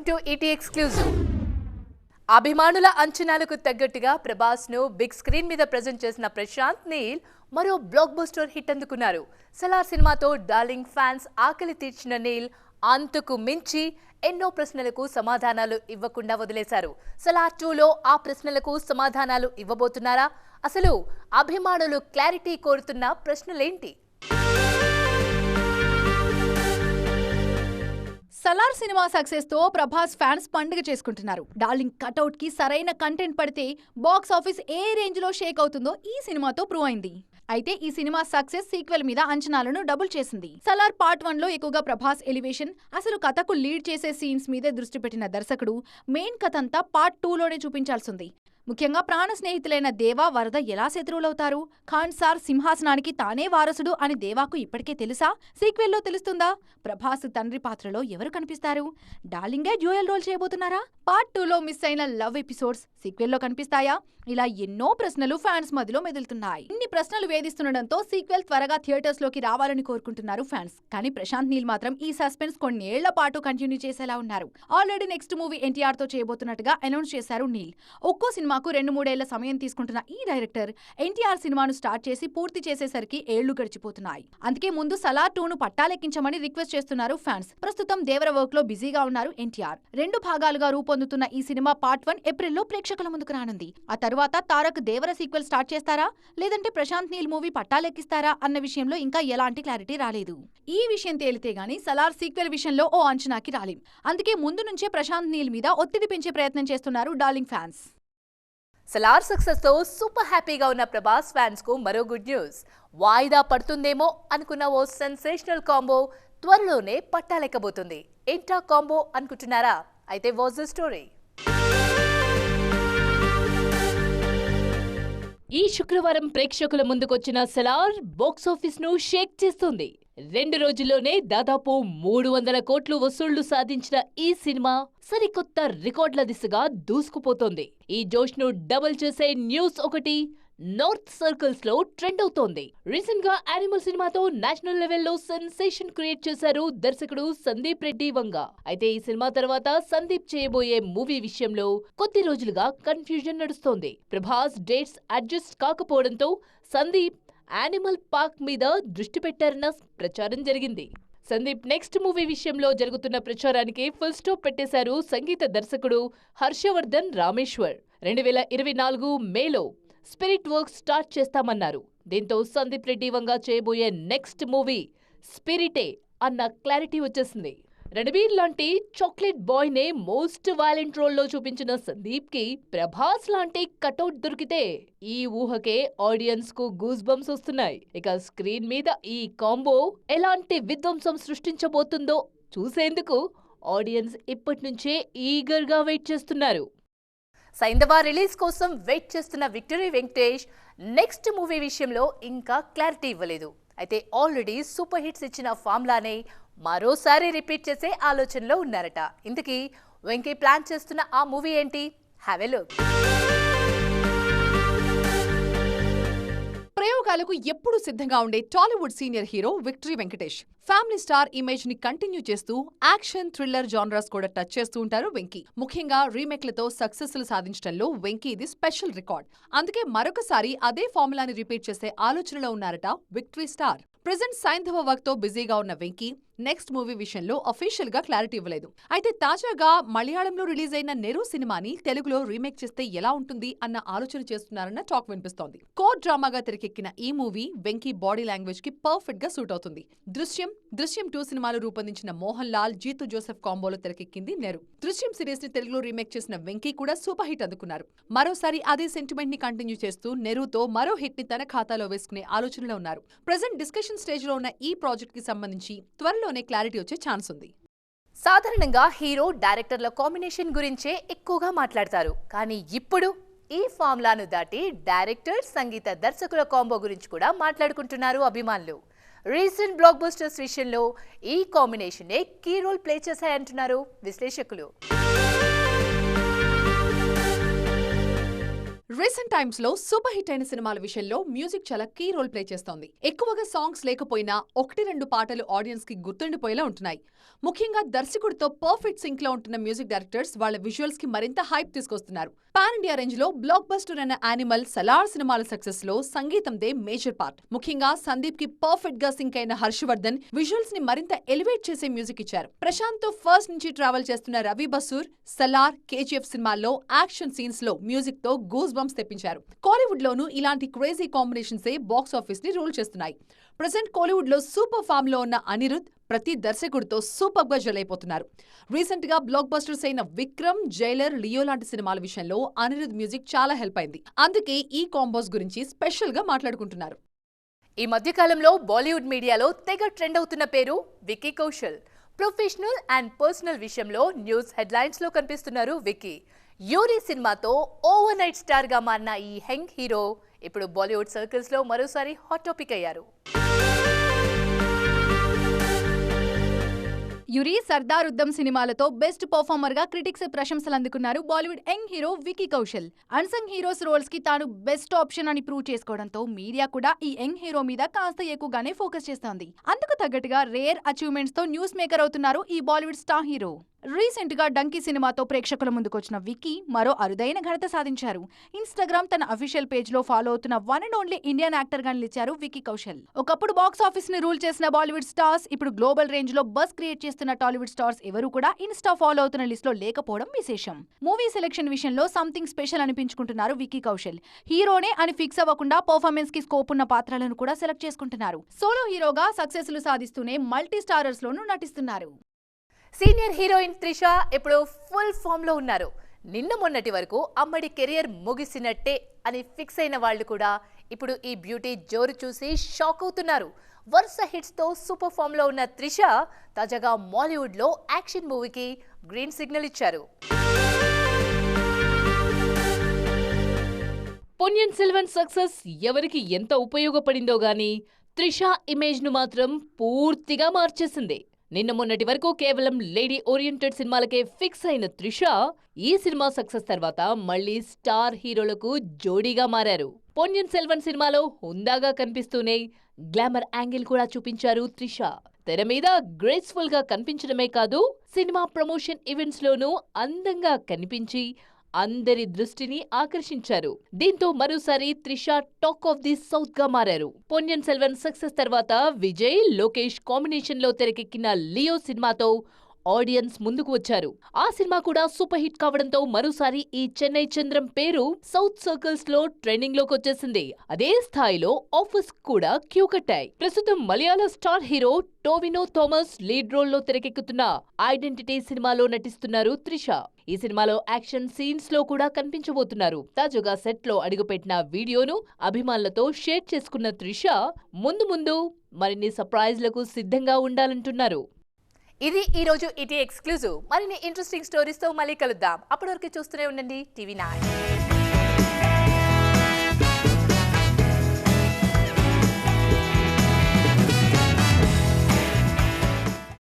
Welcome to ET exclusive. అభిమానుల అంచనాలకు తగ్గట్టుగా ప్రభాస్ ను బిగ్ స్క్రీన్ మీద ప్రెజెంట్ చేసిన ప్రశాంత్ నీల్ మరో బ్లాక్ బస్టర్ హిట్ అందుకున్నారు. సలార్ సినిమాతో డార్లింగ్ ఫ్యాన్స్ ఆకలి తీర్చిన నీల్ అంతకు మించి ఎన్నో ప్రశ్నలకు సమాధానాలు ఇవ్వకుండా వదిలేశారు. సలార్ 2లో ఆ ప్రశ్నలకు సమాధానాలు ఇవ్వబోతున్నారా? అసలు అభిమానులు క్లారిటీ కోరుతున్న ప్రశ్నలేంటి? సలార్ సినిమా సక్సెస్ తో ప్రభాస్ ఫ్యాన్స్ పండుగ చేసుకుంటున్నారు. డార్లింగ్ కటౌట్ కి సరైన కంటెంట్ పడితే బాక్స్ ఆఫీస్ ఏ రేంజ్ లో షేక్ అవుతుందో ఈ సినిమాతో ప్రూవ్ అయింది. అయితే ఈ సినిమా సక్సెస్ సీక్వెల్ మీద అంచనాలను డబుల్ చేసింది. సలార్ పార్ట్ 1 లో ఎక్కువగా ప్రభాస్ ఎలివేషన్, అసలు కథకు లీడ్ చేసే సీన్స్ మీదే దృష్టి పెట్టిన దర్శకుడు మెయిన్ కథ అంతా పార్ట్ 2లోనే చూపించాల్సింది. ముఖ్యంగా ప్రాణ స్నేహితులైన దేవా, వరద ఎలా శత్రువులవుతారు? ఖాన్ సార్ సింహాసనానికి తానే వారసుడు అని దేవాకు ఇప్పటికే తెలుసా? సీక్వెల్లో తెలుస్తుందా? ప్రభాస్ తండ్రి పాత్రలో ఎవరు కనిపిస్తారు? డార్లింగే డ్యూయల్ రోల్ చేయబోతున్నారా? పార్ట్ 2లో మిస్ అయిన లవ్ ఎపిసోడ్స్ సీక్వెల్లో కనిపిస్తాయా? ఇలా ఎన్నో ప్రశ్నలు ఫ్యాన్స్ మధ్యలో మెదులుతున్నాయి. ఇన్ని ప్రశ్నలు వేధిస్తుండటంతో సీక్వెల్ త్వరగా థియేటర్స్ లోకి రావాలని కోరుకుంటున్నారు ఫ్యాన్స్. కానీ ప్రశాంత్ నీల్ మాత్రం ఈ సస్పెన్స్ కొన్నేళ్ల పాటు కంటిన్యూ చేసేలా ఉన్నారు. ఆల్రెడీ నెక్స్ట్ మూవీ ఎన్టీఆర్ తో చేయబోతున్నట్టుగా అనౌన్స్ చేశారు నీల్. ఒక్కో సినిమాకు 2-3 ఏళ్ల సమయం తీసుకుంటున్న ఈ డైరెక్టర్ ఎన్టీఆర్ సినిమాను స్టార్ట్ చేసి పూర్తి చేసేసరికి ఏళ్లు గడిచిపోతున్నాయి. అందుకే ముందు సలార్ 2ను పట్టాలెక్కించమని రిక్వెస్ట్ చేస్తున్నారు ఫ్యాన్స్. ప్రస్తుతం దేవర వర్క్ లో బిజీగా ఉన్నారు ఎన్టీఆర్. 2 భాగాలుగా రూపొందుతున్న ఈ సినిమా పార్ట్ 1 ఏప్రిల్లో ప్రేక్షకుల ముందుకు రానుంది. ఆ తర్వాత తారక్ దేవర సీక్వెల్ స్టార్ట్ చేస్తారా, లేదంటే ప్రశాంత్ నీల్ మూవీ పట్టాలెక్కిస్తారా అన్న విషయంలో ఇంకా ఎలాంటి క్లారిటీ రాలేదు. ఈ విషయం తేలితే గానీ సలార్ సీక్వెల్ విషయంలో ఓ అంచనాకి రాలేం. అందుకే ముందు నుంచే ప్రశాంత్ నీల్ మీద ఒత్తిడి పెంచే ప్రయత్నం చేస్తున్నారు డార్లింగ్ ఫ్యాన్స్. సలార్ సక్సెస్ తో సూపర్ హ్యాపీగా ఉన్న ప్రభాస్ ఫ్యాన్స్ కు మరో గుడ్ న్యూస్. వాయిదా పడుతుందేమో అనుకున్న ఓ సెన్సేషనల్ కాంబో త్వరలోనే పట్టాలెక్కబోతుంది. ఏంటా కాంబో అనుకుంటున్నారా? అయితే వాట్స్ ద స్టోరీ? ఈ శుక్రవారం ప్రేక్షకుల ముందుకొచ్చిన సలార్ బాక్సాఫీస్ ను షేక్ చేస్తుంది. 2 రోజుల్లోనే దాదాపు 300 కోట్లు వసూళ్లు సాధించిన ఈ సినిమా సరికొత్త రికార్డుల దిశగా దూసుకుపోతోంది. ఈ జోష్ ను డబుల్ చేసే న్యూస్ ఒకటి నార్త్ సర్కిల్స్ లో ట్రెండ్ అవుతోంది. రీసెంట్ గా యానిమల్ సినిమాతో నేషనల్ లెవెల్లో సెన్సేషన్ క్రియేట్ చేశారు దర్శకుడు సందీప్ రెడ్డి వంగ. అయితే ఈ సినిమా తర్వాత సందీప్ చేయబోయే మూవీ విషయంలో కొద్ది రోజులుగా కన్ఫ్యూజన్ నడుస్తోంది. ప్రభాస్ డేట్స్ అడ్జస్ట్ కాకపోవడంతో సందీప్ యానిమల్ పార్క్ మీద దృష్టి పెట్టారన్న ప్రచారం జరిగింది. సందీప్ నెక్స్ట్ మూవీ విషయంలో జరుగుతున్న ప్రచారానికి ఫుల్ స్టాప్ పెట్టేశారు సంగీత దర్శకుడు హర్షవర్ధన్ రామేశ్వర్. 2024 మేలో స్పిరిట్ వర్క్ స్టార్ట్ చేస్తామన్నారు. దీంతో సందీప్ రెడ్డి వంగ చేయబోయే నెక్స్ట్ మూవీ స్పిరిటే అన్న క్లారిటీ వచ్చేసింది. రణబీర్ లాంటి చాక్లెట్ బాయ్ నే మోస్ట్ వైలెంట్ రోల్ లో చూపించిన సందీప్ కి ప్రభాస్ లాంటి కటౌట్ దొరికితే ఈ ఊహకే ఆడియన్స్ కు గూస్ బంప్స్ వస్తున్నాయి. ఇక స్క్రీన్ మీద ఈ కాంబో ఎలాంటి విధ్వంసం సృష్టించబోతుందో చూసేందుకు ఆడియన్స్ ఇప్పటి నుంచే ఈగర్ గా వెయిట్ చేస్తున్నారు. సైంధవ రిలీజ్ కోసం వెయిట్ చేస్తున్న విక్టరీ వెంకటేష్ నెక్స్ట్ మూవీ విషయంలో ఇంకా క్లారిటీ ఇవ్వలేదు. అయితే ఆల్రెడీ సూపర్ హిట్స్ ఇచ్చిన ఫామ్లానే మరోసారి రిపీట్ చేసే ఆలోచనలో ఉన్నారట. ఇంతకీ వెంకీ ప్లాన్ చేస్తున్న ఆ మూవీ ఏంటి? Have a look. ప్రయోగాలకు ఎప్పుడూ సిద్ధంగా ఉండే Tollywood senior hero victory Venkatesh. Family star image ని కంటిన్యూ చేస్తూ యాక్షన్, థ్రిల్లర్ జానరాస్ కూడా టచ్ చేస్తూ ఉంటారు వెంకీ. ముఖ్యంగా రీమేక్లతో సక్సెస్లు సాధించడంలో వెంకీ ఇది స్పెషల్ రికార్డ్. అందుకే మరొకసారి అదే ఫార్ములాని రిపీట్ చేసే ఆలోచనలో ఉన్నారట విక్టరీ స్టార్. ప్రెజెంట్ సైంధవ వర్క్ తో బిజీగా ఉన్న వెంకీ నెక్స్ట్ మూవీ విషయంలో అఫీషియల్ గా క్లారిటీ ఇవ్వలేదు. అయితే తాజాగా మలయాళంలో రిలీజ్ అయిన నెరూ సినిమాని తెలుగులో రీమేక్ చేస్తే ఎలా ఉంటుంది అన్న ఆలోచన చేస్తున్నారన్న టాక్ వినిపిస్తోంది. కోర్ డ్రామాగా తెరకెక్కిన ఈ మూవీ వెంకీ బాడీ లాంగ్వేజ్ కి పర్ఫెక్ట్ గా సూట్ అవుతుంది. దృశ్యం 2 సినిమాలు రూపొందించిన మోహన్ లాల్, జీతు జోసెఫ్ కాంబోలో తెరకెక్కింది నెరూ. దృశ్యం సిరీస్ ని తెలుగులో రీమేక్ చేసిన వెంకీ కూడా సూపర్ హిట్ అందుకున్నారు. మరోసారి అదే సెంటిమెంట్ ని కంటిన్యూ చేస్తూ నెరూతో మరో హిట్ ని తన ఖాతాలో వేసుకునే ఆలోచనలో ఉన్నారు. ప్రెజెంట్ డిస్కషన్ స్టేజ్ లో ఉన్న ఈ ప్రాజెక్ట్ కి సంబంధించి త్వరలోనే క్లారిటీ వచ్చే ఛాన్స్ ఉంది. సాధారణంగా హీరో డైరెక్టర్ల కాంబినేషన్ గురించే ఎక్కువగా మాట్లాడతారు. కానీ ఇప్పుడు ఈ ఫార్ములాను దాటి డైరెక్టర్, సంగీత దర్శకుల కాంబో గురించి కూడా మాట్లాడుకుంటున్నారు అభిమానులు. రీసెంట్ బ్లాక్ బస్టర్స్ విషయంలో ఈ కాంబినేషనే కీ రోల్ ప్లే చేశాయంటున్నారు విశ్లేషకులు. రీసెంట్ టైమ్స్ లో సూపర్ హిట్ అయిన సినిమాల విషయంలో మ్యూజిక్ చాలా కీ రోల్ ప్లే చేస్తోంది. ఎక్కువగా సాంగ్స్ లేకపోయినా 1-2 పాటలు ఆడియన్స్ కి గుర్తుండిపోయేలా ఉంటున్నాయి. ముఖ్యంగా దర్శకుడితో పర్ఫెక్ట్ సింక్ లో ఉంటున్న మ్యూజిక్ డైరెక్టర్స్ వాళ్ళ విజువల్స్ కి మరింత హైప్ తీసుకొస్తున్నారు. పాన్ ఇండియా రేంజ్ లో బ్లాక్ బస్టర్ అయిన యానిమల్, సలార్ సినిమాల సక్సెస్ లో సంగీతందే మేజర్ పార్ట్. ముఖ్యంగా సందీప్ కి పర్ఫెక్ట్ గా సింక్ అయిన హర్షవర్ధన్ విజువల్స్ ని మరింత ఎలివేట్ చేసే మ్యూజిక్ ఇచ్చారు. ప్రశాంత్ తో ఫస్ట్ నుంచి ట్రావెల్ చేస్తున్న రవి బసూర్, సలార్, కేజీఎఫ్ సినిమాల్లో యాక్షన్ సీన్స్ లో మ్యూజిక్ తో గూస్ బంప్స్ తెప్పించారు. కోలీవుడ్ లోనూ ఇలాంటి క్రేజీ కాంబినేషన్సే బాక్స్ ఆఫీస్ ని రూల్ చేస్తున్నాయి. ప్రెసెంట్ కోలీవుడ్ లో సూపర్ ఫామ్ లో ఉన్న అనిరుద్ ప్రతి దర్శకుడితో సూపర్ గా జలైపోతున్నారు. రీసెంట్ గా బ్లాక్ బస్టర్స్ అయిన విక్రమ్, జైలర్, లియో లాంటి సినిమాల విషయంలో అనిరుద్ మ్యూజిక్ చాలా హెల్ప్ అయింది. అందుకే ఈ కాంబోస్ గురించి స్పెషల్ గా మాట్లాడుకుంటున్నారు. ఈ మధ్యకాలంలో బాలీవుడ్ మీడియాలో తెగ ట్రెండ్ అవుతున్న పేరు Vicky Kaushal. Professional and personal విషయంలో న్యూస్ హెడ్లైన్స్ లో కనిపిస్తున్నారు విక్కీ. యూరి సినిమాతో ఓవర్ నైట్ స్టార్ గా మారిన ఈ యంగ్ హీరో ఇప్పుడు బాలీవుడ్ సర్కిల్స్ లో మరోసారి హాట్ టాపిక్ అయ్యారు. యురి, సర్దార్ ఉద్దమ్ సినిమాలతో బెస్ట్ పర్ఫార్మర్ గా క్రిటిక్స్ ప్రశంసలు అందుకున్నారు Bollywood young hero Vicky Kaushal. Unsung heroes roles కి తాను బెస్ట్ ఆప్షన్ అని ప్రూవ్ చేసుకోవడంతో మీడియా కూడా ఈ యంగ్ హీరో మీద కాస్త ఎక్కువగానే ఫోకస్ చేస్తోంది. అందుకు తగ్గట్టుగా రేర్ అచీవ్మెంట్స్ తో న్యూస్ మేకర్ అవుతున్నారు ఈ బాలీవుడ్ స్టార్ హీరో. రీసెంట్ గా డంకీ సినిమాతో ప్రేక్షకుల ముందుకొచ్చిన విక్కీ మరో అరుదైన ఘనత సాధించారు. ఇన్స్టాగ్రామ్ తన అఫీషియల్ పేజ్ లో ఫాలో అవుతున్న one and only Indian actor గా నిలిచారు విక్కీ కౌశల్. ఒకప్పుడు బాక్స్ ఆఫీస్ ని రూల్ చేసిన బాలీవుడ్ స్టార్స్ ఇప్పుడు గ్లోబల్ రేంజ్ లో బస్ క్రియేట్ చేస్తున్న టాలీవుడ్ స్టార్స్ ఎవరు కూడా ఇన్స్టా ఫాలో అవుతున్న లిస్ట్ లో లేకపోవడం విశేషం. మూవీ సెలెక్షన్ విషయంలో సంథింగ్ స్పెషల్ అనిపించుకుంటున్నారు విక్కీ కౌశల్. హీరోనే అని ఫిక్స్ అవ్వకుండా పర్ఫార్మెన్స్ కి స్కోప్ ఉన్న పాత్రలను కూడా సెలెక్ట్ చేసుకుంటున్నారు. సోలో హీరోగా సక్సెస్ లు సాధిస్తూనే మల్టీ స్టారర్స్ లోనూ నటిస్తున్నారు. సీనియర్ హీరోయిన్ త్రిష ఇప్పుడు ఫుల్ ఫామ్ లో ఉన్నారు. నిన్న మొన్నటి వరకు అమ్మడి కెరియర్ ముగిసినట్టే అని ఫిక్స్ అయిన వాళ్ళు కూడా ఇప్పుడు ఈ బ్యూటీ జోరు చూసి షాక్ అవుతున్నారు. వరుస హిట్స్ తో సూపర్ ఫామ్ లో ఉన్న త్రిష తాజాగా మాలీవుడ్ లో యాక్షన్ మూవీకి గ్రీన్ సిగ్నల్ ఇచ్చారు. పొన్నియిన్ సెల్వన్ సక్సెస్ ఎవరికి ఎంత ఉపయోగపడిందో గానీ త్రిష ఇమేజ్ ను మాత్రం పూర్తిగా మార్చేసింది. నిన్న మొన్నటి వరకు కేవలం లేడీ ఓరియంటెడ్ సినిమాలకే ఫిక్స్ అయిన త్రిష ఈ సినిమా సక్సెస్ తర్వాత మళ్లీ స్టార్ హీరోలకు జోడీగా మారారు. పొన్నియిన్ సెల్వన్ సినిమాలో హుందాగా కనిపిస్తూనే గ్లామర్ యాంగిల్ కూడా చూపించారు త్రిష. తెర మీద గ్రేస్ఫుల్ గా కనిపించడమే కాదు, సినిమా ప్రమోషన్ ఈవెంట్స్ లోనూ అందంగా కనిపించి అందరి దృష్టిని ఆకర్షించారు. దీంతో మరోసారి Trisha talk of the south గా మారారు. పొన్నియిన్ సెల్వన్ సక్సెస్ తర్వాత విజయ్, లోకేష్ కాంబినేషన్ లో తెరకెక్కిన లియో సినిమాతో ఆడియన్స్ ముందుకు వచ్చారు. ఆ సినిమా కూడా సూపర్ హిట్ కావడంతో మరోసారి ఈ చెన్నై చంద్రం పేరు సౌత్ సర్కిల్స్ లో ట్రెండింగ్ లోకి వచ్చేసింది. అదే స్థాయిలో ఆఫర్స్ కూడా క్యూ కట్టాయి. ప్రస్తుతం మలయాళ star hero Tovino Thomas lead role లో తెరకెక్కుతున్న ఐడెంటిటీ సినిమాలో నటిస్తున్నారు త్రిష. ఈ సినిమాలో యాక్షన్ సీన్స్ లో కూడా కనిపించబోతున్నారు. తాజాగా సెట్ లో అడుగుపెట్టిన వీడియోను అభిమానులతో షేర్ చేసుకున్న త్రిష ముందు ముందు మరిన్ని సర్ప్రైజ్లకు సిద్ధంగా ఉండాలంటున్నారు. ఇది ఈ రోజు ఈటీ ఎక్స్క్లూజివ్. మరిన్ని ఇంట్రెస్టింగ్ స్టోరీస్ తో మళ్ళీ కలుద్దాం. అప్పటి వరకు చూస్తూనే ఉండండి టీవీ9.